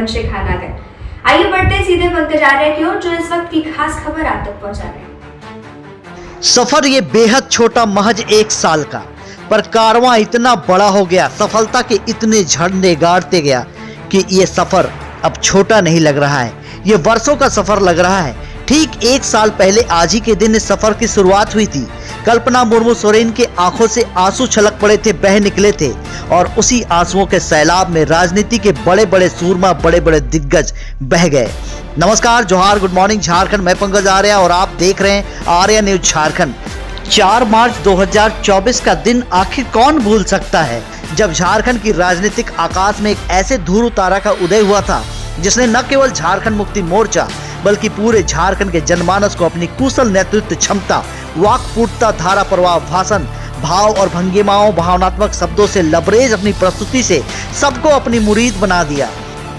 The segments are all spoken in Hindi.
मंच से खाना गए। आइए बढ़ते हैं सीधे पंकज आर्य की ओर, जो इस वक्त की खास खबर आप तक पहुंचा रहे हैं। सफर ये बेहद छोटा, महज 1 साल का, पर कारवां इतना बड़ा हो गया, सफलता के इतने झंडे गाड़ते गया कि ये सफर अब छोटा नहीं लग रहा है, ये वर्षों का सफर लग रहा है। ठीक 1 साल पहले आज ही के दिन इस सफर की शुरुआत हुई थी। कल्पना मुर्मू सोरेन के आंखों से आंसू छलक पड़े थे, बह निकले थे, और उसी आंसुओं के सैलाब में राजनीति के बड़े बड़े सूरमा, बड़े बड़े दिग्गज बह गए। नमस्कार, जोहार, गुड मॉर्निंग झारखंड। मैं पंकज आर्य और आप देख रहे हैं आर्य न्यूज झारखंड। 4 मार्च 2024 का दिन आखिर कौन भूल सकता है, जब झारखंड की राजनीतिक आकाश में एक ऐसे ध्रुव तारा का उदय हुआ था जिसने न केवल झारखंड मुक्ति मोर्चा बल्कि पूरे झारखंड के जनमानस को अपनी कुशल नेतृत्व क्षमता, वाक्पूर्ता, धारा प्रवाह, भाषण, भाव और भंगिमाओं, भावनात्मक शब्दों से लबरेज अपनी प्रस्तुति से सबको अपनी मुरीद बना दिया।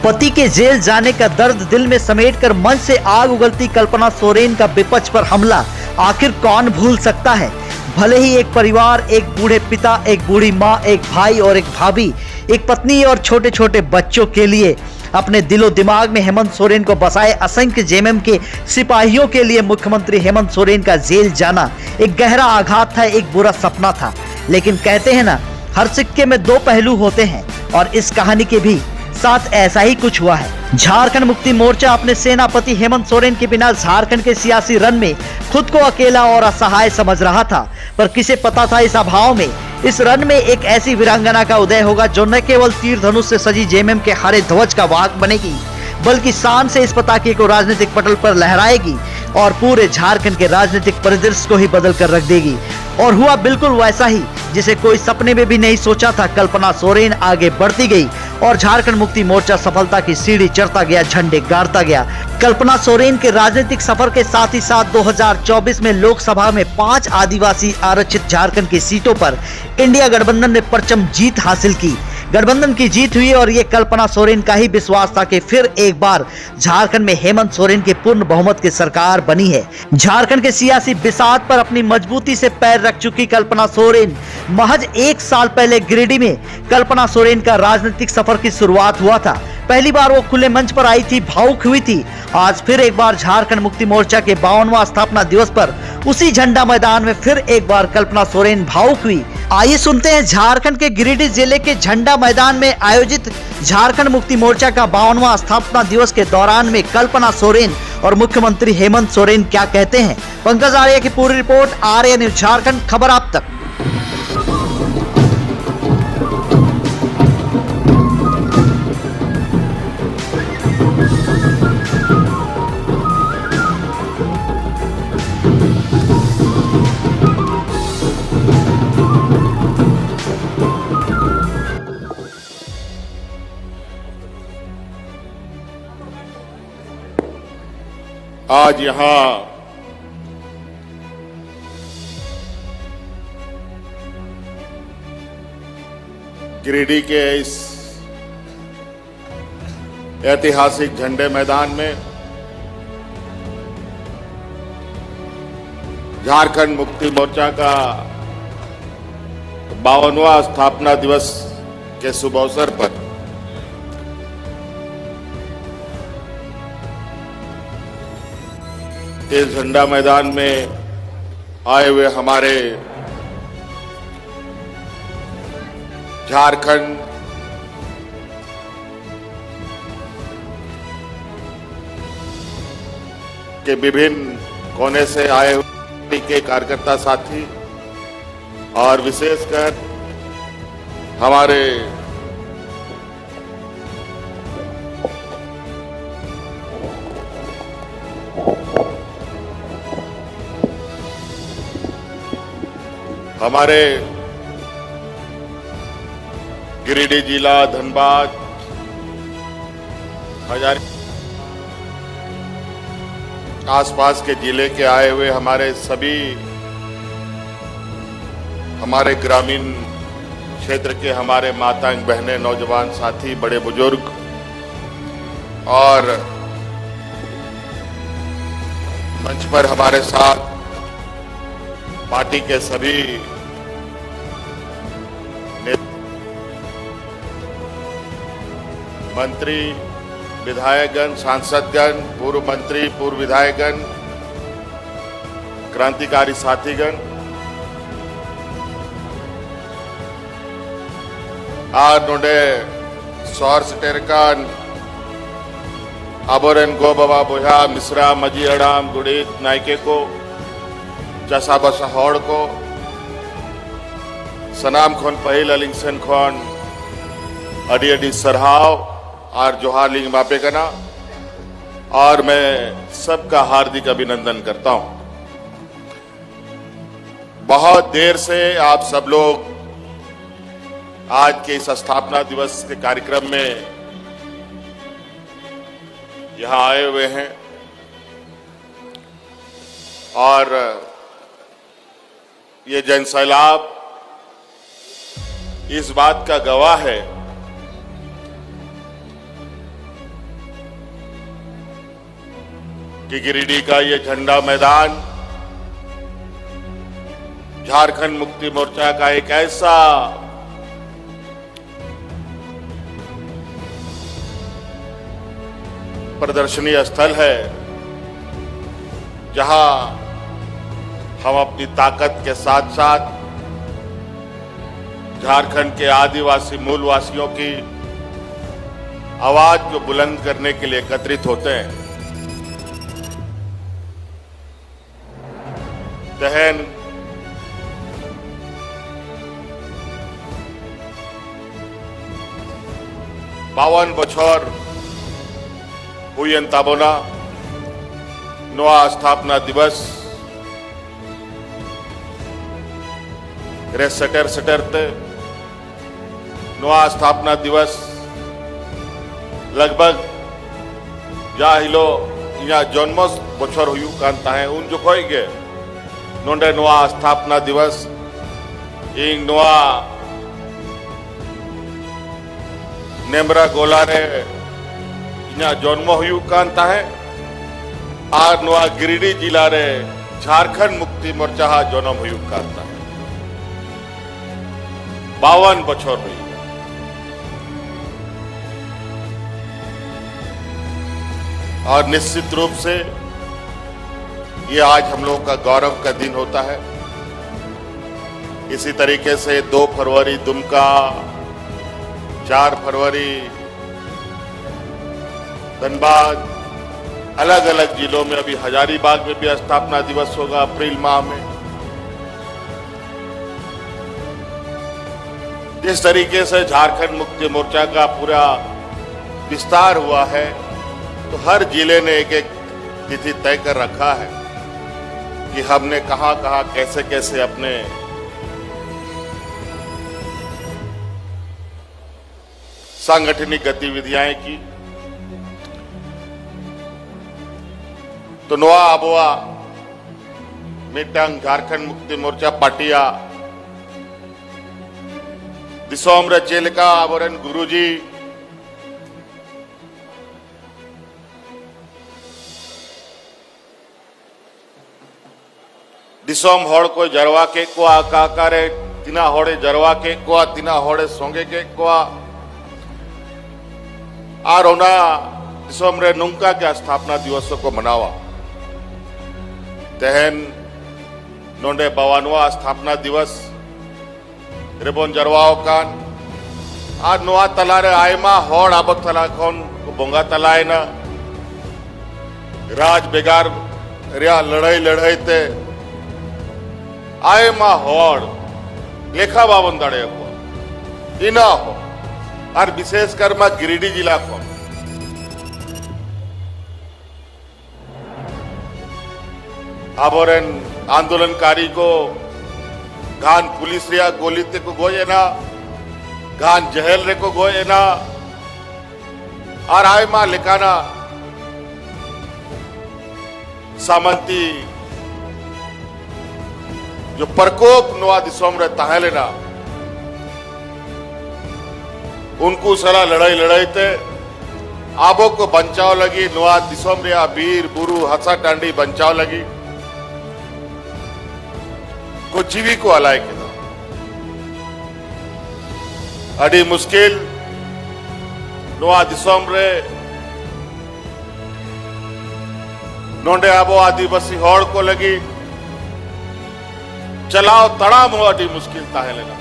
पति के जेल जाने का दर्द दिल में समेटकर मंच से आग उगलती कल्पना सोरेन का विपक्ष पर हमला आखिर कौन भूल सकता है। भले ही एक परिवार, एक बूढ़े पिता, एक बूढ़ी माँ, एक भाई और एक भाभी, एक पत्नी और छोटे छोटे बच्चों के लिए अपने दिलो दिमाग में हेमंत सोरेन को बसाए असंख्य जेएमएम के सिपाहियों के लिए मुख्यमंत्री हेमंत सोरेन का जेल जाना एक गहरा आघात था, एक बुरा सपना था। लेकिन कहते हैं ना, हर सिक्के में 2 पहलू होते हैं, और इस कहानी के भी साथ ऐसा ही कुछ हुआ है। झारखंड मुक्ति मोर्चा अपने सेनापति हेमंत सोरेन के बिना झारखंड के सियासी रण में खुद को अकेला और असहाय समझ रहा था, पर किसे पता था इस अभाव में, इस रण में एक ऐसी वीरांगना का उदय होगा जो न केवल तीर धनुष से सजी जेएमएम के हरे ध्वज का वाहक बनेगी, बल्कि शान से इस पताके को राजनीतिक पटल पर लहराएगी और पूरे झारखंड के राजनीतिक परिदृश्य को ही बदल कर रख देगी। और हुआ बिल्कुल वैसा ही जिसे कोई सपने में भी नहीं सोचा था। कल्पना सोरेन आगे बढ़ती गई और झारखंड मुक्ति मोर्चा सफलता की सीढ़ी चढ़ता गया, झंडे गाड़ता गया। कल्पना सोरेन के राजनीतिक सफर के साथ ही साथ 2024 में लोकसभा में 5 आदिवासी आरक्षित झारखंड की सीटों पर इंडिया गठबंधन ने परचम जीत हासिल की। गठबंधन की जीत हुई और ये कल्पना सोरेन का ही विश्वास था कि फिर एक बार झारखंड में हेमंत सोरेन के पूर्ण बहुमत की सरकार बनी है। झारखंड के सियासी बिसात पर अपनी मजबूती से पैर रख चुकी कल्पना सोरेन, महज 1 साल पहले गिरिडीह में कल्पना सोरेन का राजनीतिक सफर की शुरुआत हुआ था। पहली बार वो खुले मंच पर आई थी, भावुक हुई थी। आज फिर एक बार झारखंड मुक्ति मोर्चा के 52वां स्थापना दिवस पर उसी झंडा मैदान में फिर एक बार कल्पना सोरेन भावुक हुई। आइए सुनते हैं झारखंड के गिरिडीह जिले के झंडा मैदान में आयोजित झारखंड मुक्ति मोर्चा का 52वां स्थापना दिवस के दौरान में कल्पना सोरेन और मुख्यमंत्री हेमंत सोरेन क्या कहते हैं। पंकज आर्य की पूरी रिपोर्ट, आर्य न्यूज झारखंड, खबर आप तक। आज यहां गिरिडीह के इस ऐतिहासिक झंडे मैदान में झारखंड मुक्ति मोर्चा का 52वां स्थापना दिवस के शुभ अवसर पर इस झंडा मैदान में आए हुए हमारे झारखंड के विभिन्न कोने से आए हुए के कार्यकर्ता साथी और विशेषकर हमारे गिरिडीह जिला, धनबाद, हजारी आसपास के जिले के आए हुए हमारे सभी हमारे ग्रामीण क्षेत्र के हमारे माताएं, बहनें, नौजवान साथी, बड़े बुजुर्ग और मंच पर हमारे साथ पार्टी के सभी मंत्री, विधायकगण, सांसदगण, पूर्व मंत्री, पूर्व विधायकगण, क्रांतिकारी साथीगण, आज नोडे सौर सटेरकान आबोरेन गो बाबा बोहा मिश्रा मजी अड़ाम गुड़ीत नायके को चासा बसा हौड़ को सनाम खोन पहिल अलिंगसन खोन अडी अडी सरहाव और जोहार लिंग मापे कना और मैं सबका हार्दिक अभिनंदन करता हूं। बहुत देर से आप सब लोग आज के इस स्थापना दिवस के कार्यक्रम में यहां आए हुए हैं और ये जनसैलाब इस बात का गवाह है कि गिरिडीह का ये झंडा मैदान झारखंड मुक्ति मोर्चा का एक ऐसा प्रदर्शनी स्थल है जहां हम अपनी ताकत के साथ साथ झारखंड के आदिवासी मूलवासियों की आवाज को बुलंद करने के लिए एकत्रित होते हैं। तहन 52 বছর हुई ताबोना नवा स्थापना दिवस रे सटरते नवा स्थापना दिवस लगभग जा हिलो या जन्म बछर हुई है उन जोखोई गे नोंडे नवा स्थापना दिवस इन नवा नेमरा गोला रे इना जन्म हुई है और नवा गिरिडीह जिला रे झारखंड मुक्ति मोर्चा जन्म हुई है 52 बछर हुई। और निश्चित रूप से ये आज हम लोग का गौरव का दिन होता है। इसी तरीके से 2 फरवरी दुमका, 4 फरवरी धनबाद, अलग अलग जिलों में, अभी हजारीबाग में भी स्थापना दिवस होगा अप्रैल माह में। जिस तरीके से झारखंड मुक्ति मोर्चा का पूरा विस्तार हुआ है तो हर जिले ने एक एक तिथि तय कर रखा है कि हमने कहां कहां कैसे कैसे अपने सांगठनिक गतिविधियां की। तो नोआ आबोआ मिटंग झारखंड मुक्ति मोर्चा पाटिया दिसोम रे चेलका आबोरन गुरुजी दिसोम हड़ को जरवा के को आकारे तिना होड़े जरवा के को तिना होड़े सोंगे के को और ओना दिसोम रे नुंका के स्थापना दिवसों को मनावा तहन नोंडे 52वां स्थापना दिवस रेबन जरवाओ कान आज नोआ तलारे आयमा होड़ आबक तला खन बोंगा तलाए ना राज बेगार रिया लड़ाई ते आयमा होड़ लेखा बावन दाड़े को इना हो और विशेषकर मा गिरिडीह जिला को आबोरेन आंदोलनकारी को घान पुलिस रिया गोली ते को गोये ना घान जहल रे को गोये ना और आय मा लेकाना सामंती जो प्रकोप नोआ दिसोम रे ताहेलेना उनको सला लड़ाई ते आबो को बचाव लगी नोआ दिसोम रे बीर बुरु हसा टांडी बचाव लगी को जीवी को अलाय के अड़ी मुश्किल नोआ दिसोम रे नोंडे आबो आदिवासी हॉड़ को लगी चलाओ तड़ाम हो अटी मुश्किल ताहे लेना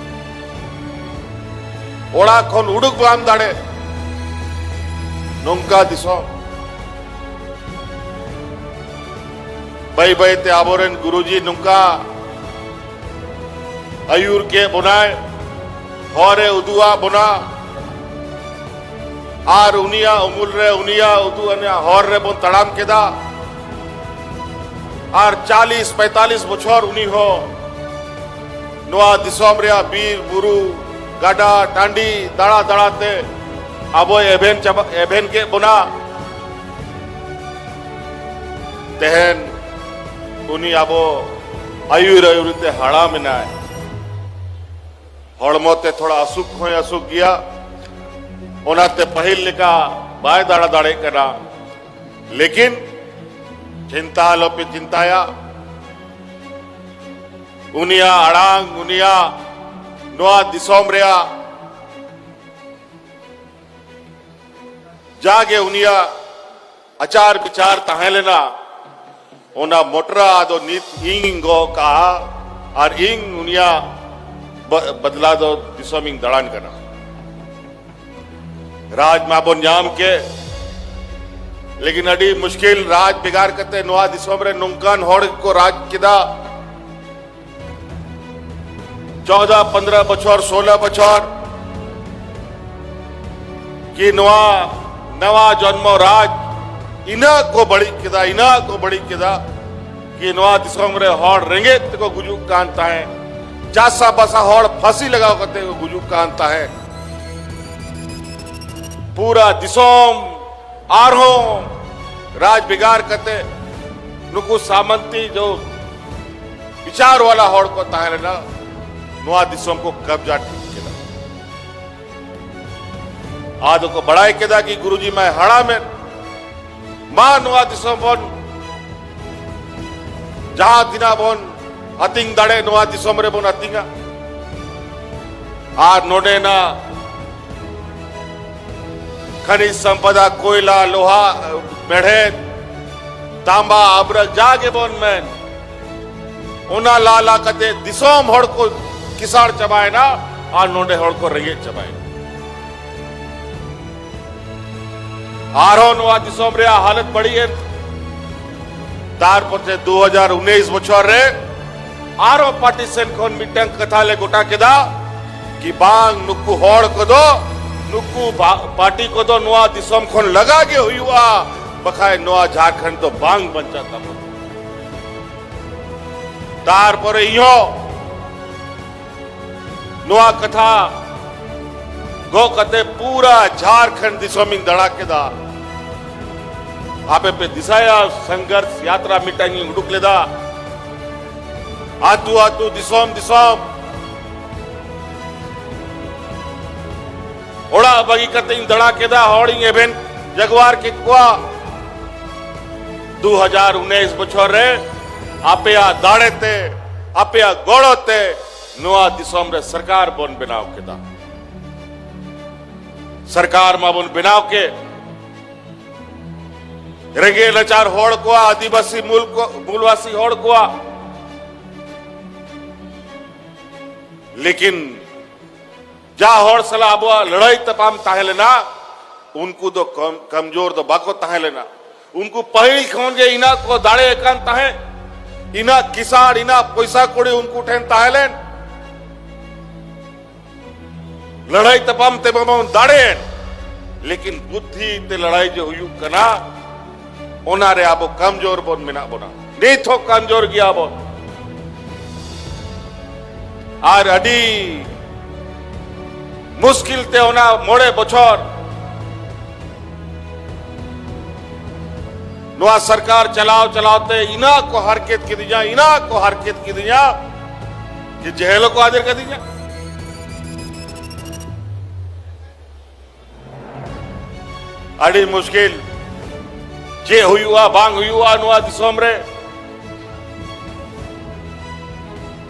ओड़ा खोन उड़ुक बाम दाड़े नोंका दिसो बई ते आबोरेन गुरुजी नुंका अयूर के बुनाए हौरे उदुआ बुना आर उनिया उमुल रे उनिया उदु अनिया हौर रे बोन तड़ाम केदा आर 40-45 बछर उनी हो नोआ दिसोम रे बीर बुरु गाडा टांडी दाड़ा दाड़ाते आबो एभेन के बुना तेहन उनी आबो आयुर आयुरते हाड़ा मिनाय हड़मोते थोड़ा असुख हो असुख गया ओनाते पहिल लेका बाय दाड़ा दाड़े करा लेकिन चिंता लोपे चिंताया उनिया अड़ांग उनिया नोआ दिसोम रेया जागे उनिया अचार विचार ताहे लेना ओना मोटरा आदो नीत इंगो कहा और इंग उनिया बदला दो दिसोमिंग दड़ान करना राज माबोन जाम के लेकिन अड़ी मुश्किल राज बिगाड़ करते नोआ दिसोम रे नुंकान होड़ को राज किदा 14-15 बछर 16 बछर कि नोआ नवा जन्मो राज इना को बड़ी किदा कि नोआ दिसोम रे होड़ रेंगेत को गुजुक कांता है चासा बसा होड़ फांसी लगाओ करते को गुजुक कांता है पूरा दिसोम आरो राज बिगाड़ करते नुकु सामंती जो विचार वाला होड़ को ताहे ना नोआ दिसोम को कब्जा केदा आदो को बड़ाई केदा कि गुरुजी मैं हड़ा में मां नोआ दिसोम बोन जहां दिना बोन अतिंग दाड़े नोआ दिसोम रे बोन अतिंगा आ नोडे ना खनिज संपदा कोयला लोहा मेढ़े तांबा अब्रक जागे बोन में उना लाला कते दिसोम होड़ को किसाड़ चबाए ना आ नोडे होड़ को रंगे चबाए आरो नोआ दिसोम रे हालत बड़ी है तार पर 2019 बछर रे आरो पार्टीशन खोन मिटंग कथा ले गोटा केदा कि बांग नुक्कू होड़ को दो नुक्कू पार्टी को दो नोआ दिसोम खोन लगा के हुआ बखाए नोआ झारखंड तो बांग बन जाता तार पर इहो नोआ कथा गो कते पूरा झारखंड दिसोमिंग दड़ा केदा आपे पे दिसाया संघर्ष यात्रा मिटाई हुडुक लेदा आतू आतू दिसोम दिसोम ओड़ा बगी कते दड़ा केदा होड़ी एवेन जगवार के कुआ 2019 बछर रे आपे आ दाड़े ते आपे आ गोड़ो ते नोआ दिसोम रे सरकार बोन बनाव केदा सरकार मा बोन बनाव के रेंगे लाचार होड़ को आदिवासी मूलवासी होड़ को लेकिन जा होड़ सला अब लड़ाई तपाम ताहे लेना उनको तो कमजोर तो बाको ताहे लेना उनको पहली खोन के इना को दाड़े एकान ताहे इना किसाड़ इना पैसा कोड़े उनको ठेन ताहे लेन लड़ाई तपाम ते दाड़े लेकिन बुद्धि ते लड़ाई जो हुई कना ओनारे आबो कमजोर बोन मिना बोना नहीं थो कमजोर गया बोन आर अडी मुश्किल ते होना मोड़े बछर नोआ सरकार चलाते इना को हरकत की दिया कि जहेलो को हाजिर कर दिया अड़ी मुश्किल जे हुआ बांग हुआ नोआ दिसोम रे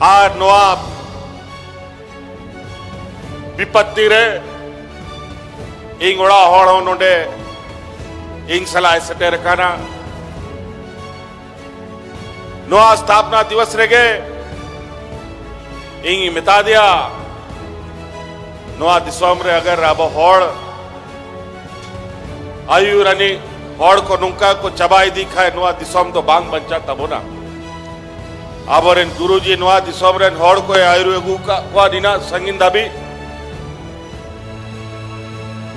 आर नोआ विपत्ति रे इंग ओड़ा होड़ नोडे इंग सलाह सेटेर काना नोआ स्थापना दिवस रेगे इंगी मिता दिया नोआ दिसोम रे अगर अब होड़ आयु रनी होड़ को नुंका को चबाई दिखा है नोआ दिसोम तो बांग बंचा तबो ना अब और इन गुरुजी नोआ दिसोम रे होड़ को आयु एगु का वा दिना संगिंदा भी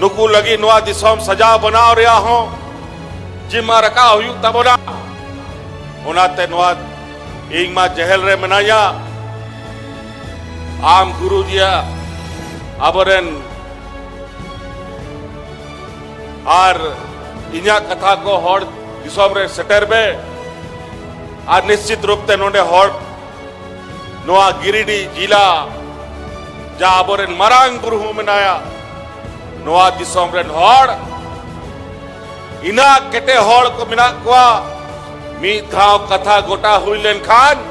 नुकु लगी नोआ दिसोम सजा बना रहा हो जिमा रखा हुई तबो ना उनाते नोआ इंग मा जहल रे मनाया आम गुरुजिया अबरन आर इन्या कथा को होड़ दिसोम रे सेटर बे आर निश्चित रूप ते नोंडे होड़ नोआ गिरिडी जिला जा अबरन मरांग बुरहु मनाया नोआ दिसोम रे होड़ इना केटे होड़ को मिना कुआ मी थाव कथा गोटा हुई लेन खान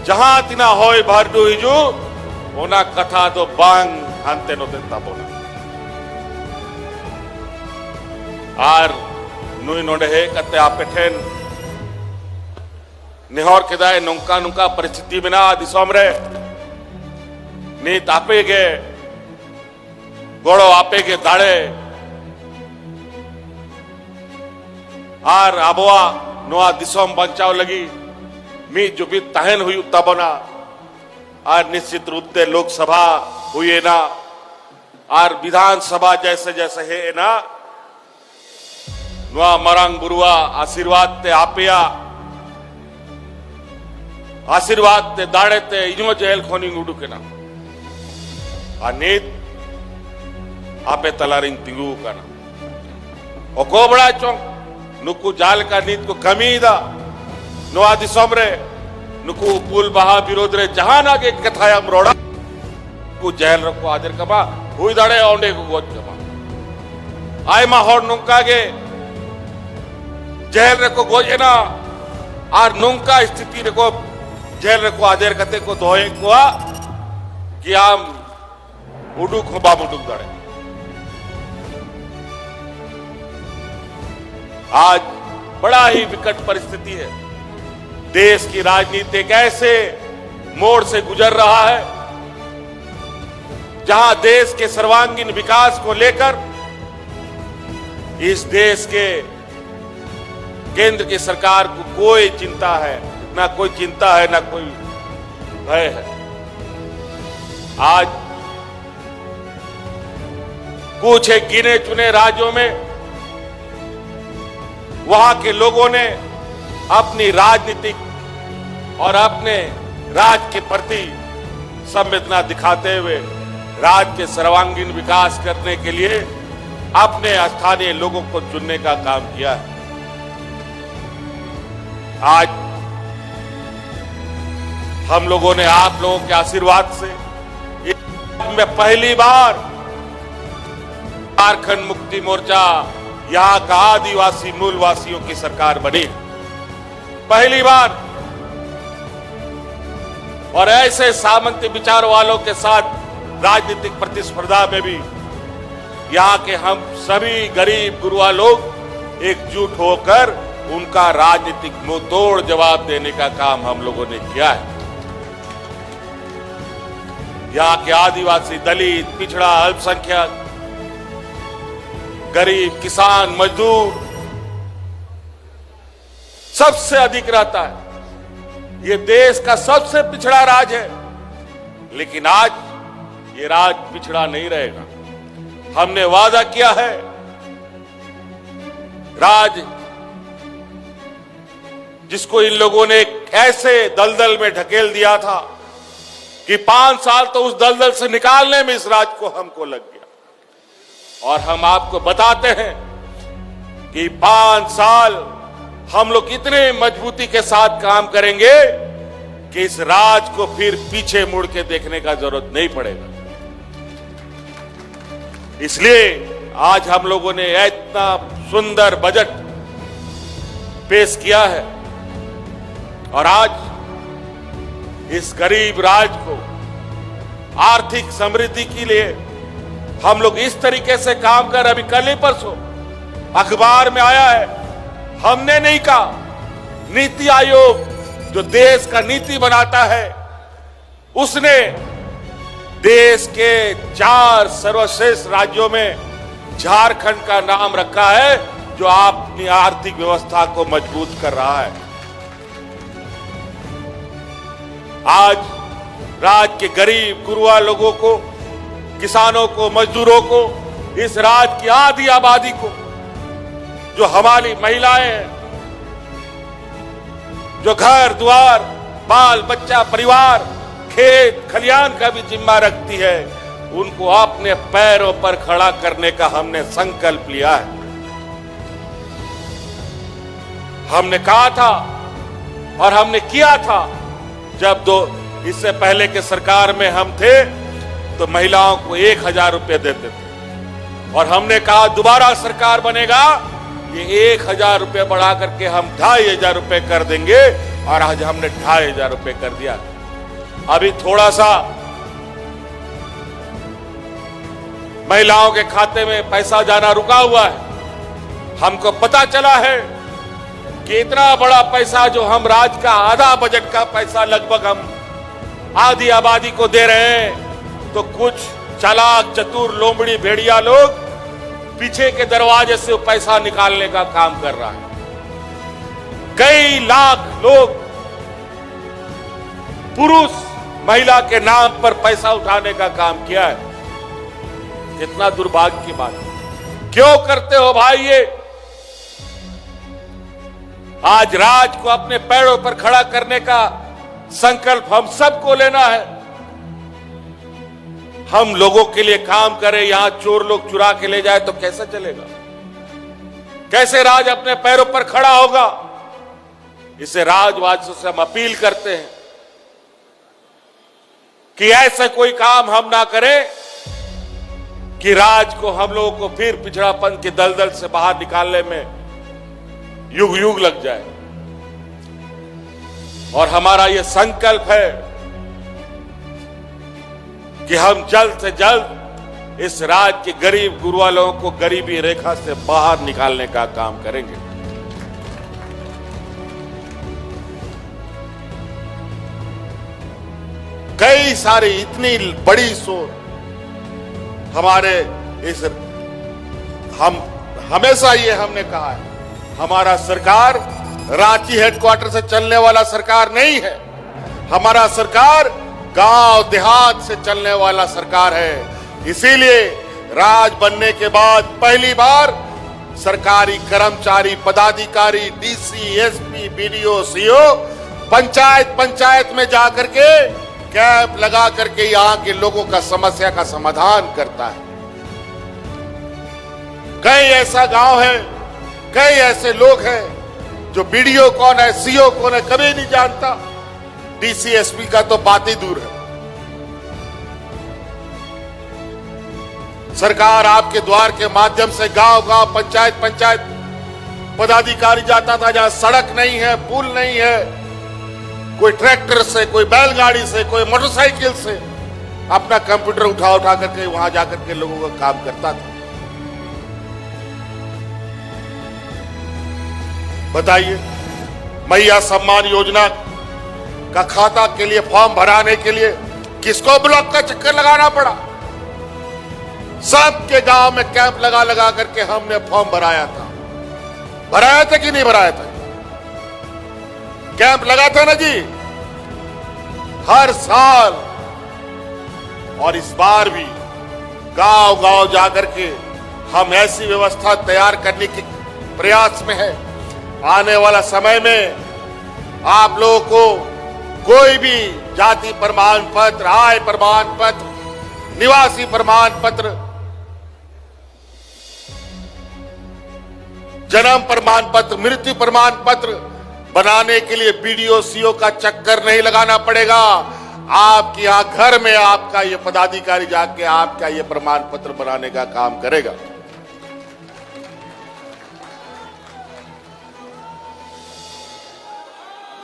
जहां तिना होय भारडू हिजू ओना कथा तो बांग हानते नो देता बोना आर नुई नोडे हे कते आपे ठेन निहोर केदाय नुंका नुंका परिस्थिति बिना दिसोम रे नीत आपे गे गोड़ो आपे गे दाड़े आर आबोआ नोआ दिसोम बचाव लगी मी जो भी तहन हुई तबना आर निश्चित रूप से लोकसभा हुई ना आर विधानसभा जैसे जैसे है ना नुआ मरांग बुरुआ आशीर्वाद ते आपिया आशीर्वाद ते दाड़े ते इनो जेल खोनी उडू के ना नीत आपे तलारिंग तिंगू का ना ओ कोबड़ा चौंक नुकु जाल का नीत को कमी दा नोआ दिसोम रे नुकु पुल बहा विरोध रे जहां ना के कथाया मरोड़ा को जेल रखो आदर कमा हुई दाड़े औंडे को गोद कमा आय मा होड़ नुंका गे जेल रखो गोजेना आर नुंका स्थिति रखो जेल रखो आदर कते को दोए को कि आम उडू खोबा मुडुक दाड़े आज बड़ा ही विकट परिस्थिति है देश की राजनीति एक ऐसे मोड़ से गुजर रहा है जहां देश के सर्वांगीण विकास को लेकर इस देश के केंद्र की सरकार को कोई चिंता है ना कोई चिंता है ना कोई भय है आज कुछ एक गिने चुने राज्यों में वहां के लोगों ने अपनी राजनीतिक और अपने राज्य के प्रति संवेदना दिखाते हुए राज्य के सर्वांगीण विकास करने के लिए अपने स्थानीय लोगों को चुनने का काम किया है। आज हम लोगों ने आप लोगों के आशीर्वाद से में पहली बार झारखंड मुक्ति मोर्चा यहां का आदिवासी मूलवासियों की सरकार बनी पहली बार और ऐसे सामंती विचार वालों के साथ राजनीतिक प्रतिस्पर्धा में भी यहां के हम सभी गरीब गुरुआ लोग एकजुट होकर उनका राजनीतिक मुंह तोड़ जवाब देने का काम हम लोगों ने किया है। यहां के आदिवासी, दलित, पिछड़ा, अल्पसंख्यक, गरीब, किसान, मजदूर सबसे अधिक रहता है। ये देश का सबसे पिछड़ा राज्य है, लेकिन आज ये राज्य पिछड़ा नहीं रहेगा। हमने वादा किया है राज्य जिसको इन लोगों ने ऐसे दलदल में ढकेल दिया था कि 5 साल तो उस दलदल से निकालने में इस राज्य को हमको लग गया। और हम आपको बताते हैं कि 5 साल हम लोग इतने मजबूती के साथ काम करेंगे कि इस राज्य को फिर पीछे मुड़ के देखने का जरूरत नहीं पड़ेगा। इसलिए आज हम लोगों ने इतना सुंदर बजट पेश किया है और आज इस गरीब राज्य को आर्थिक समृद्धि के लिए हम लोग इस तरीके से काम कर, अभी कल ही परसों अखबार में आया है, हमने नहीं कहा, नीति आयोग जो देश का नीति बनाता है, उसने देश के 4 सर्वश्रेष्ठ राज्यों में झारखंड का नाम रखा है, जो अपनी आर्थिक व्यवस्था को मजबूत कर रहा है। आज राज्य के गरीब गुरुआ लोगों को, किसानों को, मजदूरों को, इस राज्य की आधी आबादी को, जो हमारी महिलाएं हैं, जो घर द्वार, बाल बच्चा, परिवार, खेत खलियान का भी जिम्मा रखती है, उनको अपने पैरों पर खड़ा करने का हमने संकल्प लिया है। हमने कहा था और हमने किया था, जब इससे पहले के सरकार में हम थे तो महिलाओं को 1000 रुपए देते थे, और हमने कहा दोबारा सरकार बनेगा, ये 1000 रुपए बढ़ा करके हम 2500 रुपए कर देंगे, और आज हमने 2500 रुपए कर दिया। अभी थोड़ा सा महिलाओं के खाते में पैसा जाना रुका हुआ है। हमको पता चला है कि इतना बड़ा पैसा, जो हम राज्य का आधा बजट का पैसा लगभग हम आधी आबादी को दे रहे हैं, तो कुछ चालाक चतुर लोमड़ी भेड़िया लोग पीछे के दरवाजे से पैसा निकालने का काम कर रहा है। कई लाख लोग पुरुष महिला के नाम पर पैसा उठाने का काम किया है। कितना दुर्भाग्य की बात है। क्यों करते हो भाई ये? आज राज्य को अपने पैरों पर खड़ा करने का संकल्प हम सबको लेना है। हम लोगों के लिए काम करें, यहां चोर लोग चुरा के ले जाए तो कैसे चलेगा? कैसे राज्य अपने पैरों पर खड़ा होगा? इसे राज्यवासियों से हम अपील करते हैं कि ऐसा कोई काम हम ना करें कि राज्य को, हम लोगों को फिर पिछड़ापन के दलदल से बाहर निकालने में युग युग लग जाए। और हमारा यह संकल्प है कि हम जल्द से जल्द इस राज्य के गरीब गुरुआ लोगों को गरीबी रेखा से बाहर निकालने का काम करेंगे। कई सारी इतनी बड़ी सोच हमारे हम हमेशा ये हमने कहा है, हमारा सरकार रांची हेडक्वार्टर से चलने वाला सरकार नहीं है। हमारा सरकार गांव देहात से चलने वाला सरकार है। इसीलिए राज बनने के बाद पहली बार सरकारी कर्मचारी, पदाधिकारी, DC, SP, BDO, CO panchayat में जाकर के कैंप लगा करके यहां के लोगों का समस्या का समाधान करता है। कई ऐसा गांव है, कई ऐसे लोग हैं जो बीडीओ कौन है, सीओ कौन है, कभी नहीं जानता। डीसी, एसपी का तो बात ही दूर है। सरकार आपके द्वार के माध्यम से गांव गांव, पंचायत पदाधिकारी जाता था, जहां सड़क नहीं है, पुल नहीं है, कोई ट्रैक्टर से, कोई बैलगाड़ी से, कोई मोटरसाइकिल से अपना कंप्यूटर उठा करके वहां जाकर के लोगों का काम करता था। बताइए, मैया सम्मान योजना का खाता के लिए फॉर्म भराने के लिए किसको ब्लॉक का चक्कर लगाना पड़ा? सबके गांव में कैंप लगा करके हमने फॉर्म भराया था। भराया था कि नहीं भराया था? कैंप लगा था ना जी, हर साल। और इस बार भी गांव जाकर के हम ऐसी व्यवस्था तैयार करने के प्रयास में है। आने वाला समय में आप लोगों को कोई भी जाति प्रमाण पत्र, आय प्रमाण पत्र, निवासी प्रमाण पत्र, जन्म प्रमाण पत्र, मृत्यु प्रमाण पत्र बनाने के लिए बीडीओ, सीओ का चक्कर नहीं लगाना पड़ेगा। आपके यहां घर में आपका ये पदाधिकारी जाके आपका ये प्रमाण पत्र बनाने का काम करेगा।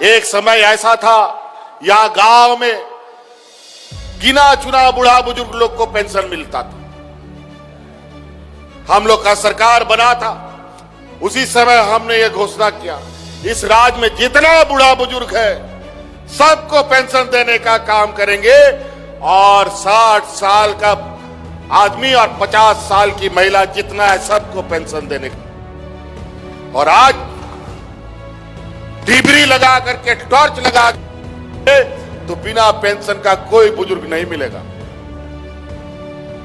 एक समय ऐसा था, यहां गांव में गिना चुना बूढ़ा बुजुर्ग लोग को पेंशन मिलता था। हम लोग का सरकार बना था, उसी समय हमने ये घोषणा किया, इस राज्य में जितना बूढ़ा बुजुर्ग है सबको पेंशन देने का काम करेंगे और 60 साल का आदमी और 50 साल की महिला जितना है सबको पेंशन देने का। और आज डिबरी लगा करके टॉर्च लगा के तो बिना पेंशन का कोई बुजुर्ग नहीं मिलेगा,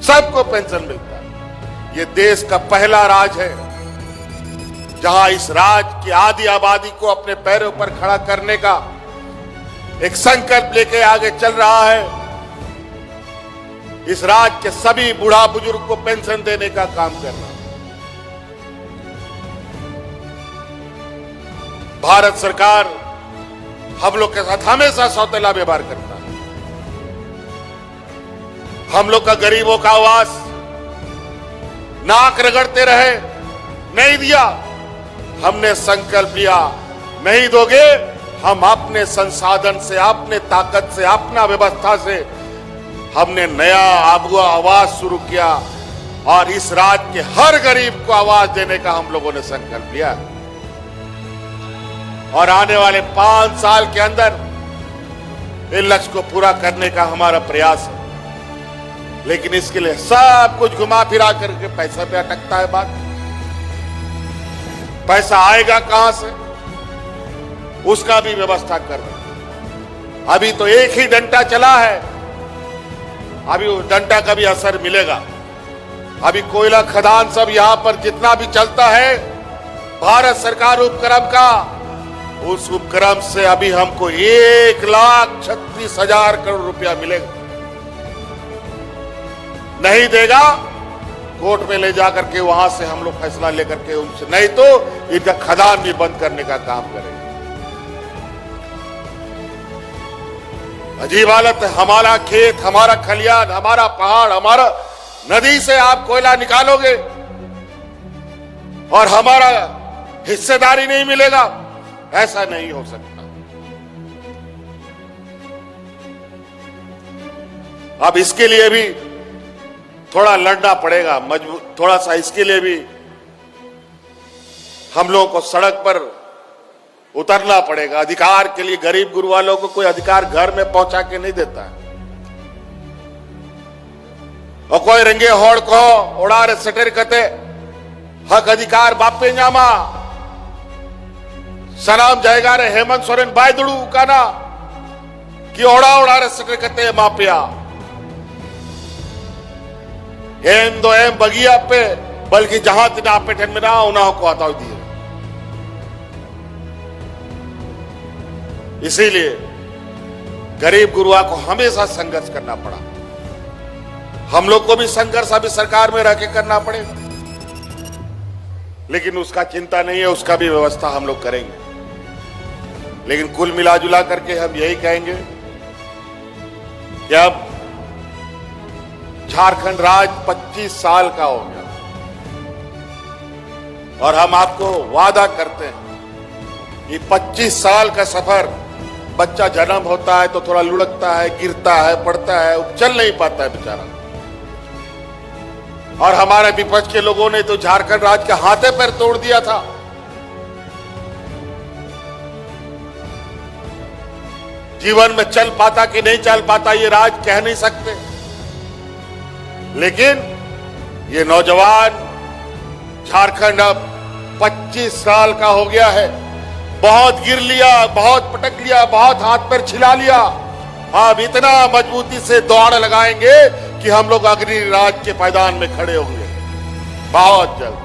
सबको पेंशन मिलता है। ये देश का पहला राज है जहां इस राज की आधी आबादी को अपने पैरों पर खड़ा करने का एक संकल्प लेके आगे चल रहा है। इस राज्य के सभी बूढ़ा बुजुर्ग को पेंशन देने का काम करना। भारत सरकार हम लोग के साथ हमेशा सौतेला व्यवहार करता है। हम लोग का गरीबों का आवास नाक रगड़ते रहे, नहीं दिया। हमने संकल्प लिया, नहीं दोगे, हम अपने संसाधन से, अपने ताकत से, अपना व्यवस्था से हमने नया आवाज शुरू किया और इस राज्य के हर गरीब को आवाज देने का हम लोगों ने संकल्प लिया। और आने वाले 5 साल के अंदर इन लक्ष्य को पूरा करने का हमारा प्रयास है। लेकिन इसके लिए सब कुछ घुमा फिरा करके पैसा पे अटकता है बात। पैसा आएगा कहां से, उसका भी व्यवस्था कर रहे। अभी तो एक ही डंडा चला है, अभी उस डंडा का भी असर मिलेगा। अभी कोयला खदान सब यहां पर जितना भी चलता है भारत सरकार उपक्रम का, उस उपक्रम से अभी हमको 1,36,000 करोड़ रुपया मिलेगा। नहीं देगा कोर्ट में ले जाकर के वहां से हम लोग फैसला लेकर के उनसे, नहीं तो इनका खदान भी बंद करने का काम करेंगे। अजीब हालत है। हमारा खेत, हमारा खलियान, हमारा पहाड़, हमारा नदी से आप कोयला निकालोगे और हमारा हिस्सेदारी नहीं मिलेगा, ऐसा नहीं हो सकता। अब इसके लिए भी थोड़ा लड़ना पड़ेगा, मजबूत थोड़ा सा इसके लिए भी हम लोगों को सड़क पर उतरना पड़ेगा। अधिकार के लिए गरीब गुरु वालों को कोई अधिकार घर में पहुंचा के नहीं देता है। और कोई रंगे होड़ को उड़ा रे सटेर कते हक अधिकार बापे जामा सलाम जाएगा रे हेमंत सोरेन बायदुड़ू का ना कि ओड़ा रे सटेर कते मापिया एम दो एम बगिया पे, बल्कि जहां तिना पे ठन में ना उन्हें को आता दिए। इसीलिए गरीब गुरुआ को हमेशा संघर्ष करना पड़ा। हम लोग को भी संघर्ष अभी सरकार में रह के करना पड़ेगा, लेकिन उसका चिंता नहीं है, उसका भी व्यवस्था हम लोग करेंगे। लेकिन कुल मिलाजुला करके हम यही कहेंगे कि अब झारखंड राज्य 25 साल का हो गया और हम आपको वादा करते हैं कि 25 साल का सफर, बच्चा जन्म होता है तो थोड़ा लुढ़कता है, गिरता है, पड़ता है, चल नहीं पाता है बेचारा। और हमारे विपक्ष के लोगों ने तो झारखंड राज्य के हाथे पैर तोड़ दिया था। जीवन में चल पाता कि नहीं चल पाता ये राज्य कह नहीं सकते, लेकिन ये नौजवान झारखंड अब 25 साल का हो गया है। बहुत गिर लिया, बहुत पटक लिया, बहुत हाथ पैर छिला लिया। अब इतना मजबूती से दौड़ लगाएंगे कि हम लोग अग्नि राज्य के पायदान में खड़े होंगे बहुत जल्द।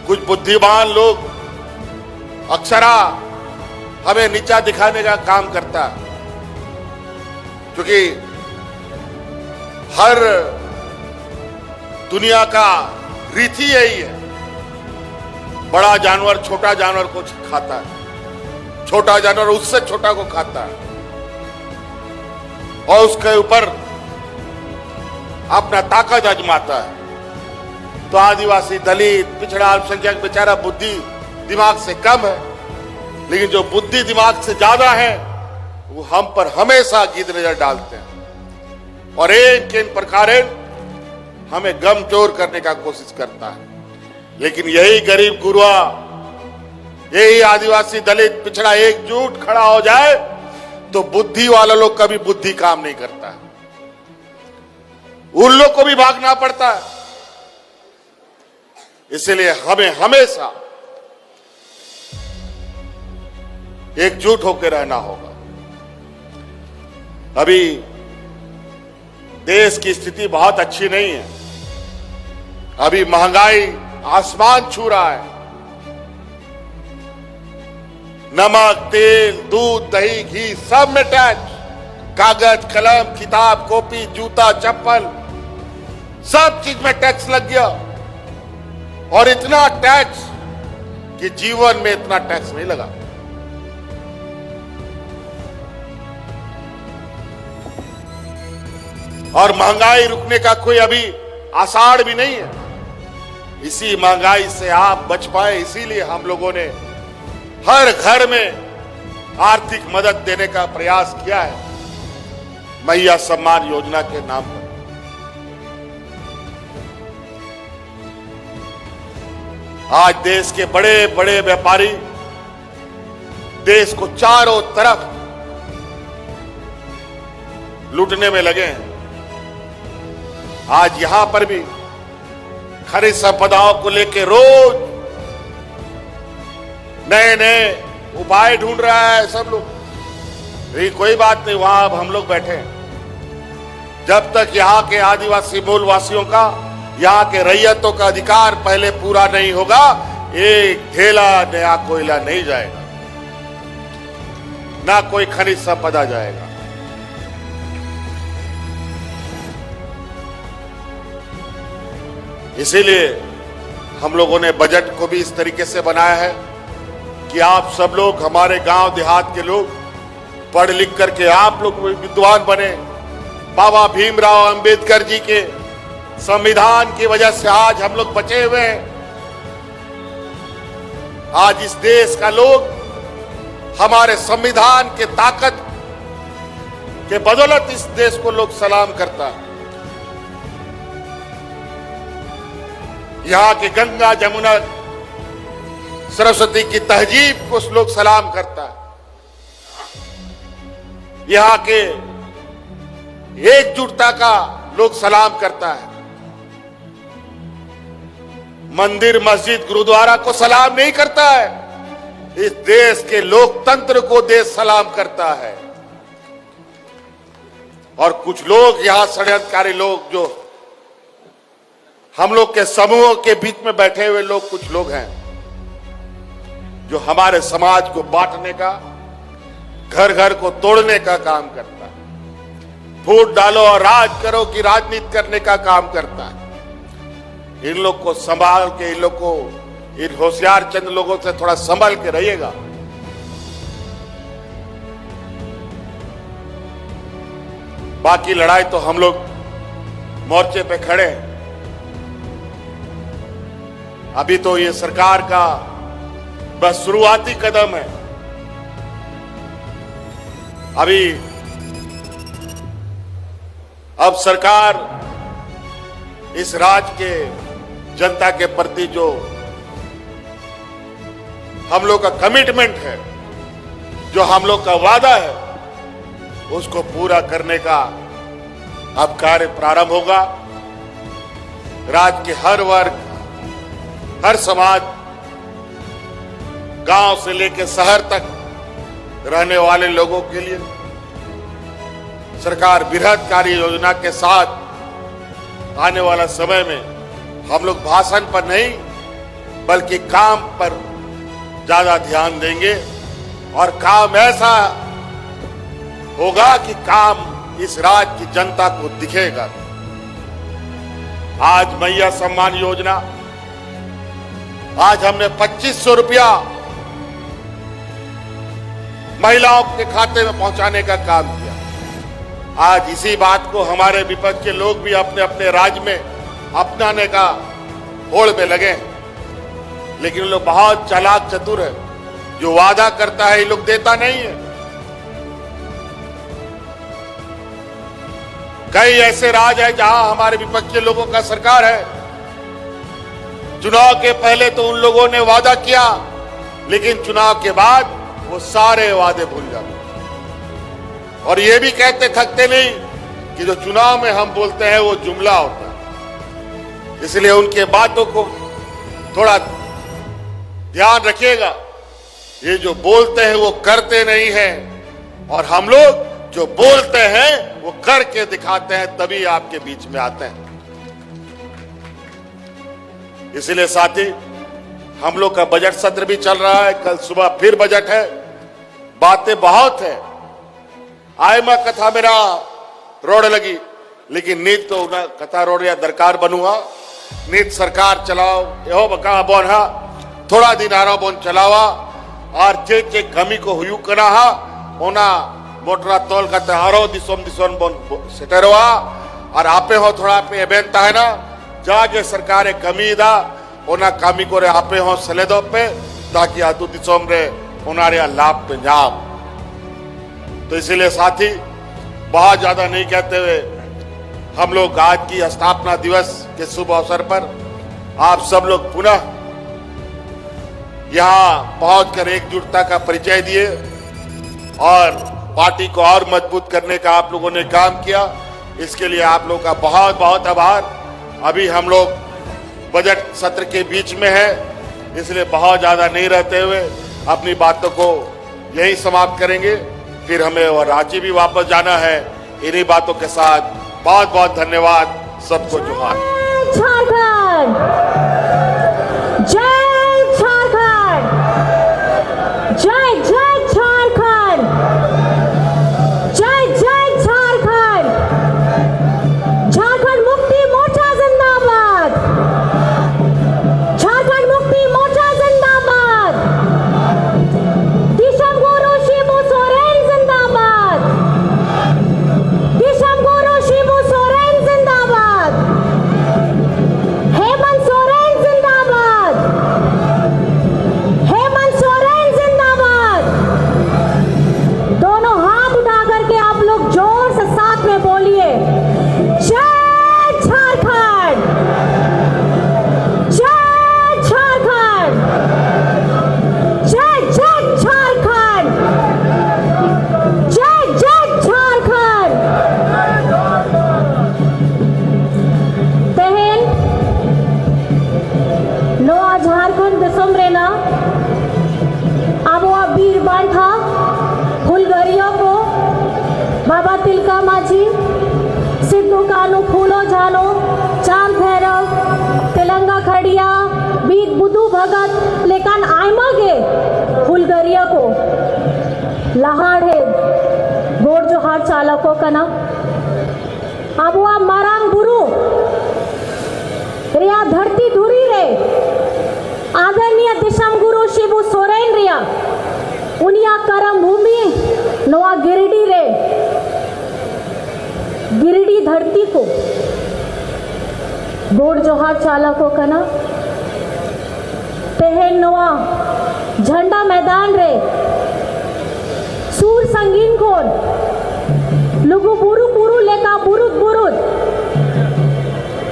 कुछ बुद्धिमान लोग अक्सरा हमें नीचा दिखाने का काम करता है, क्योंकि हर दुनिया का रीति यही है, बड़ा जानवर छोटा जानवर को खाता है, छोटा जानवर उससे छोटा को खाता है और उसके ऊपर अपना ताकत आजमाता है। तो आदिवासी, दलित, पिछड़ा, अल्पसंख्यक बेचारा बुद्धि दिमाग से कम है, लेकिन जो बुद्धि दिमाग से ज्यादा है वो हम पर हमेशा गिद्ध नजर डालते हैं और एक इन प्रकार हमें गमचोर करने का कोशिश करता है। लेकिन यही गरीब गुरुआ, यही आदिवासी दलित पिछड़ा एकजुट खड़ा हो जाए तो बुद्धि वाला लोग का भी बुद्धि काम नहीं करता है, उन लोग को भी भागना पड़ता है। इसलिए हमें हमेशा एकजुट होकर रहना होगा। अभी देश की स्थिति बहुत अच्छी नहीं है, अभी महंगाई आसमान छू रहा है। नमक, तेल, दूध, दही, घी सब में टैक्स, कागज, कलम, किताब, कॉपी, जूता, चप्पल सब चीज में टैक्स लग गया। और इतना टैक्स कि जीवन में इतना टैक्स नहीं लगा। और महंगाई रुकने का कोई अभी आसार भी नहीं है। इसी महंगाई से आप बच पाए, इसीलिए हम लोगों ने हर घर में आर्थिक मदद देने का प्रयास किया है मैया सम्मान योजना के नाम पर। आज देश के बड़े बड़े व्यापारी देश को चारों तरफ लूटने में लगे हैं। आज यहां पर भी खनिज संपदाओं को लेकर रोज नए नए उपाय ढूंढ रहा है सब लोग। ये कोई बात नहीं, वहां अब हम लोग बैठे हैं। जब तक यहाँ के आदिवासी मूलवासियों का, यहाँ के रैयतों का अधिकार पहले पूरा नहीं होगा, एक ढेला नया कोयला नहीं जाएगा, ना कोई खनिज संपदा जाएगा। इसीलिए हम लोगों ने बजट को भी इस तरीके से बनाया है कि आप सब लोग, हमारे गांव देहात के लोग पढ़ लिख करके आप लोग विद्वान बने। बाबा भीमराव अंबेडकर जी के संविधान की वजह से आज हम लोग बचे हुए हैं। आज इस देश का लोग हमारे संविधान के ताकत के बदौलत इस देश को लोग सलाम करता है। यहाँ के गंगा, जमुना, सरस्वती की तहजीब को लोग सलाम करता है। यहाँ के एकजुटता का लोग सलाम करता है। मंदिर, मस्जिद, गुरुद्वारा को सलाम नहीं करता है। इस देश के लोकतंत्र को देश सलाम करता है। और कुछ लोग यहाँ षड्यंत्रकारी लोग, जो हम लोग के समूह के बीच में बैठे हुए लोग, कुछ लोग हैं जो हमारे समाज को बांटने का, घर घर को तोड़ने का काम करता है। वोट डालो और राज करो की राजनीति करने का काम करता है। इन लोग को संभाल के, इन लोग को, इन होशियार चंद लोगों से थोड़ा संभल के रहिएगा। बाकी लड़ाई तो हम लोग मोर्चे पे खड़े हैं। अभी तो ये सरकार का बस शुरुआती कदम है। अब सरकार इस राज्य के जनता के प्रति जो हम लोग का कमिटमेंट है, जो हम लोग का वादा है, उसको पूरा करने का अब कार्य प्रारंभ होगा। राज्य के हर वर्ग, हर समाज, गांव से लेकर शहर तक रहने वाले लोगों के लिए सरकार बृहद कार्य योजना के साथ आने वाला समय में हम लोग भाषण पर नहीं बल्कि काम पर ज्यादा ध्यान देंगे। और काम ऐसा होगा कि काम इस राज्य की जनता को दिखेगा। आज मैया सम्मान योजना, आज हमने 2500 रुपया महिलाओं के खाते में पहुंचाने का काम किया। आज इसी बात को हमारे विपक्ष के लोग भी अपने अपने राज्य में अपनाने का होड़ में लगे हैं। लेकिन लोग बहुत चालाक चतुर है, जो वादा करता है ये लोग देता नहीं है। कई ऐसे राज्य है जहां हमारे विपक्ष के लोगों का सरकार है। चुनाव के पहले तो उन लोगों ने वादा किया लेकिन चुनाव के बाद वो सारे वादे भूल जाते और ये भी कहते थकते नहीं कि जो चुनाव में हम बोलते हैं वो जुमला होता है। इसलिए उनके बातों को थोड़ा ध्यान रखिएगा। ये जो बोलते हैं वो करते नहीं हैं और हम लोग जो बोलते हैं वो करके दिखाते हैं, तभी आपके बीच में आते हैं। इसलिए साथी, हम लोग का बजट सत्र भी चल रहा है। कल सुबह फिर बजट है। बातें बहुत है। आय मां कथा मेरा रोड लगी, लेकिन नीत तो कथा रोड या दरकार बनुआ नीत सरकार चलाओ यो बका बोन हा थोड़ा दिन आरो बोन चलावा और चे कमी को हुयू कना हा ओना मोटरा तोल का तहारो दिसोम दिसोन बोन सेटरवा और आपे हो थोड़ा पे एबेंता है ना जाके सरकारे कमी दा ओना कमी को रे आपे हो सलेदो पे ताकि आतु दिसोम रे ओनारे लाभ पे जाम। तो इसीलिए साथी, बहुत ज्यादा नहीं कहते हुए हम लोग आज की स्थापना दिवस के शुभ अवसर पर आप सब लोग पुनः यहां पहुंचकर एकजुटता का परिचय दिए और पार्टी को और मजबूत करने का आप लोगों ने काम किया। इसके लिए आप लोगों का बहुत बहुत आभार। अभी हम लोग बजट सत्र के बीच में है, इसलिए बहुत ज्यादा नहीं रहते हुए अपनी बातों को यही समाप्त करेंगे। फिर हमें और रांची भी वापस जाना है। इन्हीं बातों के साथ बहुत बहुत धन्यवाद। सबको जोहार। झारखंड, जय झारखंड, जय जय झारखंड, जय जय झारखंड, झारखंड मुक्ति मोर्चा जिंदाबाद, झारखंड मुक्ति मोर्चा जिंदाबाद, दिशम गुरु शिबू सोरेन जिंदाबाद, दिशम गुरु शिबू सोरेन जिंदाबाद, हेमंत सोरेन जिंदाबाद, हेमंत सोरेन जिंदाबाद। दोनों हाथ उठा करके आप लोग जोर से साथ में बोलिए, जय झारखंड, जय झारखंड, जय जय झारखंड, जय जय झारखंड। बहन नोआ झारखंड दिसम रेना आबोआ बीर बांठा फुलगरियों को बाबा तिलका माझी सिद्धू कानू फूलो झालो चांद भैरव तेलंगा खड़िया बीर बुद्धू भगत लेकिन आयमा के फुलगरिया को लहाड़ है गोड़ जोहार चालकों का ना आबोआ मारांग बुरु रिया धरती धुरी रे आदरणीय दिशम गुरु शिबू सोरेन रिया उनिया करम भूमि नोआ गिरिडी रे गिरिडी धरती को गोड़ जोहार चालकों का ना पहन नोआ झंडा मैदान रे सूर संगीन कोन लुगु बुरु बुरु लेका बुरुद बुरुद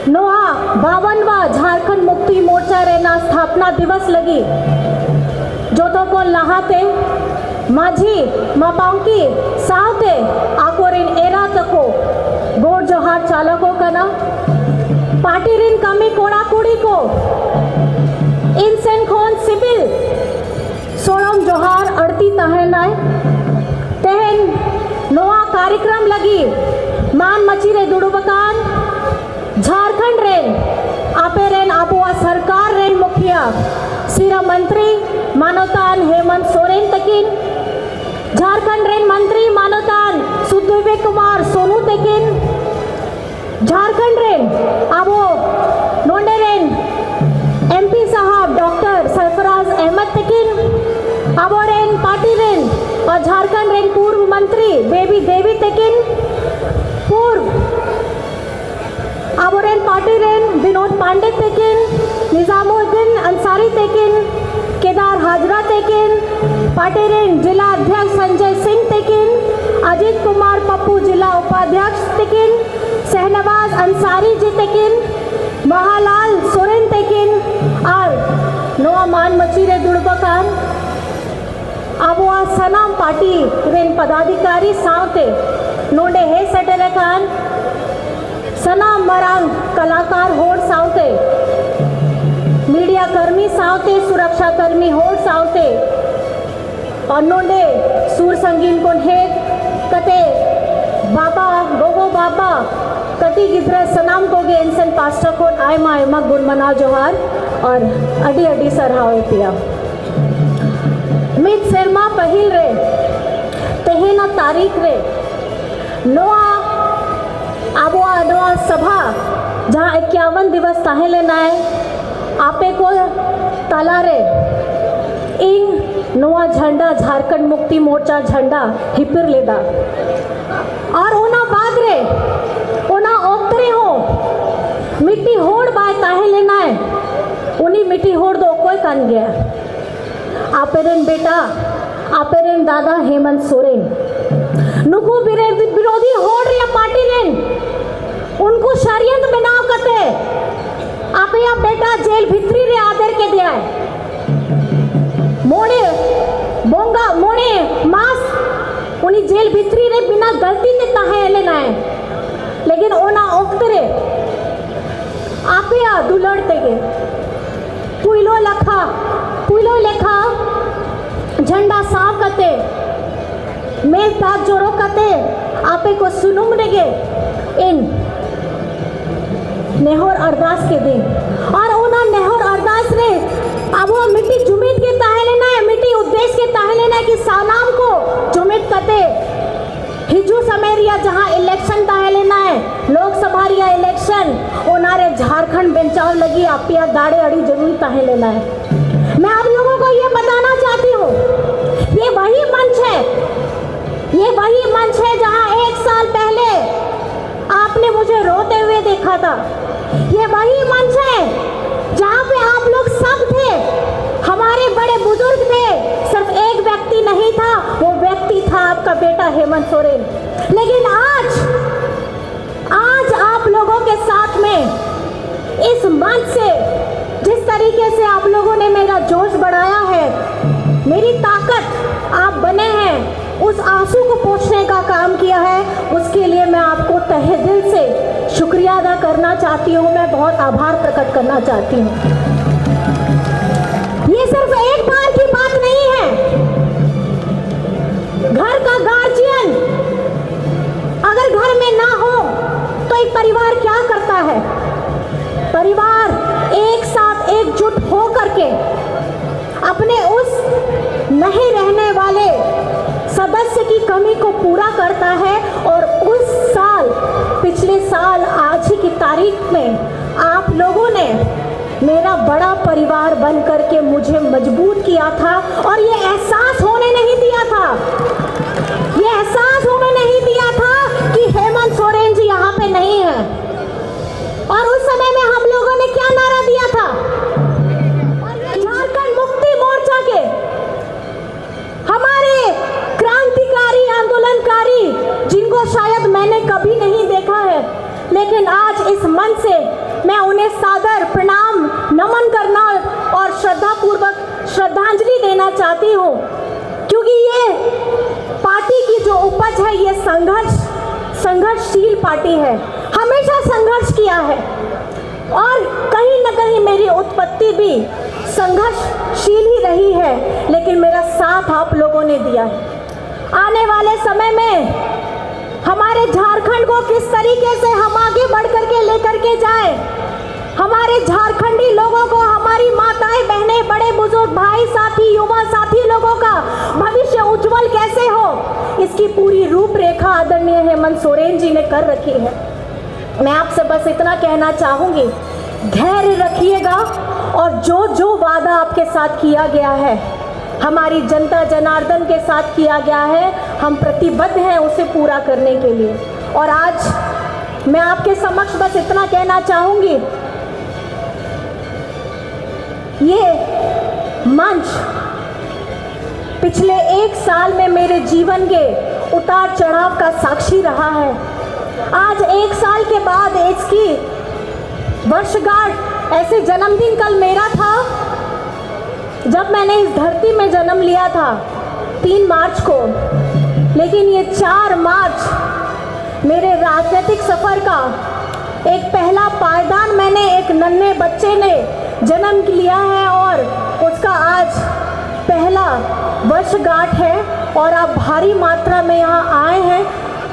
नोआ 52वां झारखंड मुक्ति मोर्चा रेना स्थापना दिवस लगी जो तो को लहाते माझी मापांकी साहते आकोरिन एरा तको गोड़ जोहार चालकों का ना पार्टी रिन कमी कोड़ा कुड़ी को इनसेन खोन सिबिल सोड़म जोहार अड़ती तहनाय तहन नोआ कार्यक्रम लगी मान मचीरे दुड़ुबकान झारखंड रेन आपे रेन आबुआ सरकार रेन मुखिया सिरा मंत्री मानवतान हेमंत सोरेन तकिन झारखंड रेन मंत्री मानवतान सुदीव्य कुमार सोनू तकिन झारखंड रेन आबो नोंडे रेन एमपी साहब डॉक्टर सरफराज अहमद तकिन आबो रेन पार्टी रेन और झारखंड रेन पूर्व मंत्री बेबी देवी तकिन पूर्व आबोरेन पार्टी रेन विनोद पांडे तेकिन निजामुद्दीन अंसारी तेकिन केदार हाजरा तेकिन पार्टी रेन जिला अध्यक्ष संजय सिंह तेकिन अजीत कुमार पप्पू जिला उपाध्यक्ष तेकिन शहनवाज अंसारी जी तेकिन महालाल सोरेन तेकिन और नोआ नोआ मान मचीरे दुड़बकान आबुआ सनाम पार्टी रेन पदाधिकारी सावते नोडे हे सटरे कान सनाम मरांग कलाकार होड़ सावते मीडिया कर्मी सावते सुरक्षा कर्मी होड़ सावते और नोडे सूर संगीन कोन हे कते बाबा गोगो बाबा कति गिद्रे सनाम को गे इंसन पास्टर कोन आयमा गुण मना जोहार और अडी अडी सरहावे पिया मित शर्मा पहिल रे तेहेना तारीख रे नोआ आबोआ नोआ सभा जहाँ 51 दिवस ताहे लेना है आपे को ताला रे इन नोआ झंडा झारखंड मुक्ति मोर्चा झंडा हिपिर लेदा और ओना बाद रे ओना ओक्तरे हो मिट्टी होड़ बाय ताहे लेना है उन्हीं मिट्टी होड़ दो कोई कान गया आपेरेन बेटा आपेरेन दादा हेमंत सोरेन नुकु विरोधी होड़ या पार्टी रेन उनको षड्यंत्र बनाव कते आपे या बेटा जेल भित्री रे आदर के दिया है मोड़े बोंगा मोड़े मास उन्हीं जेल भित्री रे बिना गलती ने ताहे लेना है लेकिन ओना ओक्तरे आपे या दुलड़ते के पुइलो लेखा झंडा साफ कते मेल ताक जोड़ो कते आपे को सुनुम रेगे इन नेहोर अरदास के दिन और ओना नेहोर अरदास रे अब वो मिट्टी जुमित के ताहे लेना है मिट्टी उद्देश्य के ताहे लेना है कि सानाम को जुमित कते हिजू समेरिया जहाँ इलेक्शन ताहे लेना है लोकसभा रिया इलेक्शन ओनारे झारखंड बेंचाव लगी आपिया दाड़े अड़ी जरूरी ताहे लेना है मैं आप लोगों को ये बताना चाहती हूँ ये वही मंच है जहाँ 1 साल पहले आपने मुझे रोते हुए देखा था ये वही मंच है जहाँ पे आप लोग सब थे हमारे बड़े बुजुर्ग थे सिर्फ एक व्यक्ति नहीं था वो व्यक्ति था आपका बेटा हेमंत सोरेन लेकिन आज आप लोगों के साथ में इस मंच से जिस तरीके से आप लोगों ने मेरा जोश बढ़ाया है मेरी ताकत आप बने हैं उस आंसू को पोंछने का काम किया है उसके लिए मैं आपको तहे दिल से शुक्रिया अदा करना चाहती हूँ मैं बहुत आभार प्रकट करना चाहती हूँ ये सिर्फ एक बार की बात नहीं है घर का गार्जियन अगर घर में ना हो तो एक परिवार क्या करता है परिवार एक साथ एकजुट हो करके अपने उस नहीं रहने वाले सदस्य की कमी को पूरा करता है और उस साल पिछले साल आज ही की तारीख में आप लोगों ने मेरा बड़ा परिवार बन करके मुझे मजबूत किया था और ये एहसास होने नहीं दिया था कि हेमंत सोरेन जी यहाँ पे नहीं है और उस समय में हम लोगों ने क्या नारा दिया था झारखंड मुक्ति मोर्चा के हमारे क्रांतिकारी आंदोलनकारी जिनको शायद मैंने कभी नहीं देखा है लेकिन आज इस मंच से मैं उन्हें सादर प्रणाम नमन करना और श्रद्धापूर्वक श्रद्धांजलि देना चाहती हूँ क्योंकि ये पार्टी की जो उपज है ये संघर्षशील पार्टी है हमेशा संघर्ष किया है और कहीं न कहीं मेरी उत्पत्ति भी संघर्षशील ही रही है लेकिन मेरा साथ आप लोगों ने दिया है आने वाले समय में हमारे झारखंड को किस तरीके से हम आगे बढ़ करके लेकर के जाए हमारे झारखंडी लोगों को हमारी माताएं बहनें बड़े बुजुर्ग भाई साथी युवा साथी लोगों का भविष्य उज्जवल कैसे हो इसकी पूरी रूपरेखा आदरणीय हेमंत सोरेन जी ने कर रखी है मैं आपसे बस इतना कहना चाहूंगी धैर्य रखिएगा और जो वादा आपके साथ किया गया है हमारी जनता जनार्दन के साथ किया गया है हम प्रतिबद्ध हैं उसे पूरा करने के लिए और आज मैं आपके समक्ष बस इतना कहना चाहूंगी ये मंच पिछले 1 साल में मेरे जीवन के उतार चढ़ाव का साक्षी रहा है आज 1 साल के बाद इसकी वर्षगांठ ऐसे जन्मदिन कल मेरा था जब मैंने इस धरती में जन्म लिया था 3 मार्च को, लेकिन ये 4 मार्च मेरे राजनीतिक सफ़र का एक पहला पायदान मैंने एक नन्हे बच्चे ने जन्म लिया है और उसका आज पहला वर्षगांठ है। और आप भारी मात्रा में यहाँ आए हैं,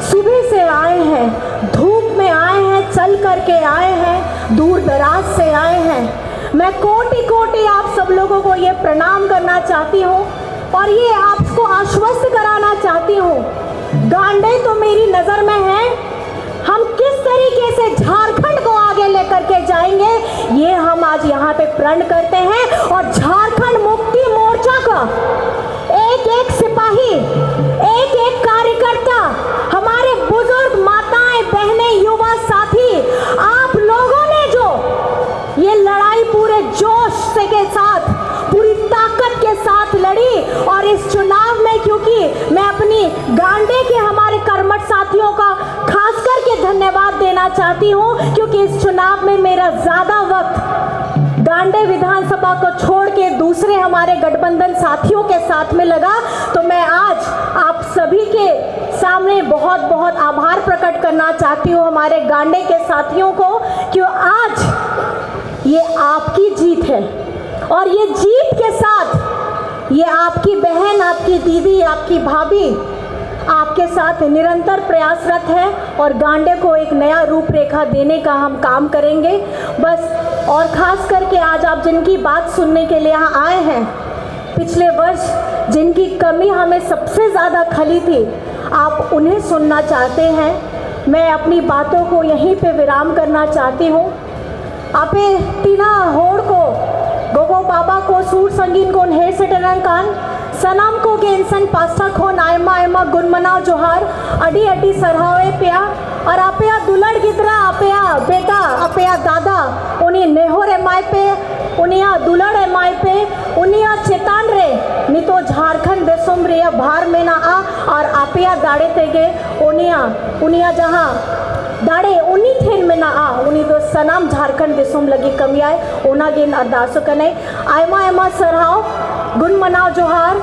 सुबह से आए हैं, धूप में आए हैं, चल करके आए हैं, दूर दराज से आए हैं। मैं कोटि कोटि आप सब लोगों को ये प्रणाम करना चाहती हूँ और ये आपको आश्वस्त कराना चाहती हूँ, गांडे तो मेरी नज़र में है। हम किस तरीके से झारखंड को आगे लेकर के जाएंगे ये हम आज यहाँ पे प्रण करते हैं। और झारखंड मुक्ति मोर्चा का एक एक सिपाही, एक एक कार्यकर्ता, हमारे बुजुर्ग माताएं, बहनें, युवा साथी, आप लोगों ने जो ये लड़ाई पूरे जोश से के साथ, पूरी ताकत के साथ लड़ी और इस चुनाव में, क्योंकि मैं अपनी गांडे के हमारे कर्मठ साथियों का खास करके धन्यवाद देना चाहती हूँ, क्योंकि इस चुनाव में मेरा ज़्यादा वक्त गांडे विधानसभा को छोड़ के दूसरे हमारे गठबंधन साथियों के साथ में लगा। तो मैं आज आप सभी के सामने बहुत बहुत आभार प्रकट करना चाहती हूँ हमारे गांडे के साथियों को, क्यों आज ये आपकी जीत है और ये जीत के साथ ये आपकी बहन, आपकी दीदी, आपकी भाभी आपके साथ निरंतर प्रयासरत है और गांडे को एक नया रूपरेखा देने का हम काम करेंगे बस। और ख़ास करके आज आप जिनकी बात सुनने के लिए यहाँ आए हैं, पिछले वर्ष जिनकी कमी हमें सबसे ज़्यादा खली थी, आप उन्हें सुनना चाहते हैं। मैं अपनी बातों को यहीं पे विराम करना चाहती हूँ। आपे तीना होड़ को गोगो बाबा को सूर संगीन को हेर सेटरन कान सनाम को गेंसन पास्ता खोन आयमा आयमा गुन मनाव जोहार अडी अडी सरहावे पिया और आपया दुलड़ गिदरा, आपया बेटा, आपया दादा उन्हीं नेहोर एमाय पे, उनिया दुलड़ एमाय पे, उनिया चेतान रे नितो झारखंड देशम रे भार में ना आ और आपया दाड़े तेगे उनिया जहाँ दाड़े उन्हीं ठेन में ना आ उन्हीं तो सनाम झारखंड देशम लगी कमी आए ओना गेन अरदासो कने आयमा आयमा सरहाव गुन मनाव जोहार।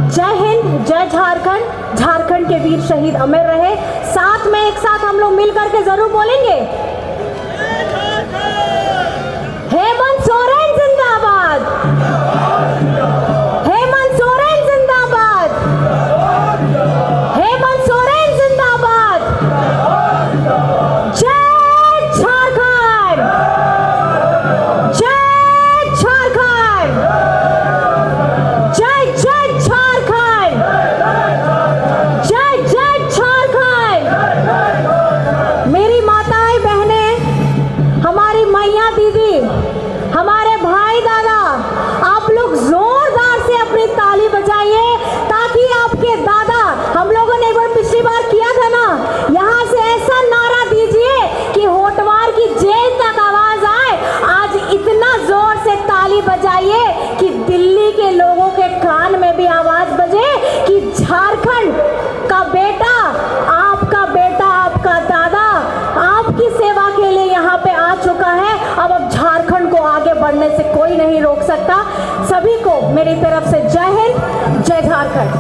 जय हिंद, जय झारखंड। झारखंड के वीर शहीद अमर रहे। साथ में एक साथ हम लोग मिल करके जरूर बोलेंगे, हेमंत सोरेन जिंदाबाद, हेमंत सोरेन जिंदाबाद, हेमंत सोरेन जिंदाबाद। जय झारखंड, जय झारखंड, जय जय झारखंड, जय जय झारखंड। मेरी माताएं बहनें, हमारी मैया दीदी, हमारे भाई दादा, आप लोग जोरदार से अपनी ताली बजाइए ताकि आपके दादा, हम लोगों ने एक बार पिछली बार किया था ना, यहाँ से ऐसा नारा दीजिए कि होटवार की जेल तक आवाज आए। आज इतना जोर से ताली बजाइए कि दिल्ली के लोगों के कान में भी आवाज बजे कि झारखंड का बेटा, आपका दादा आपकी सेवा के लिए यहाँ पे आ चुका है। अब झारखंड को आगे बढ़ने से कोई नहीं रोक सकता। सभी को मेरी तरफ से जय हिंद, जय झारखंड।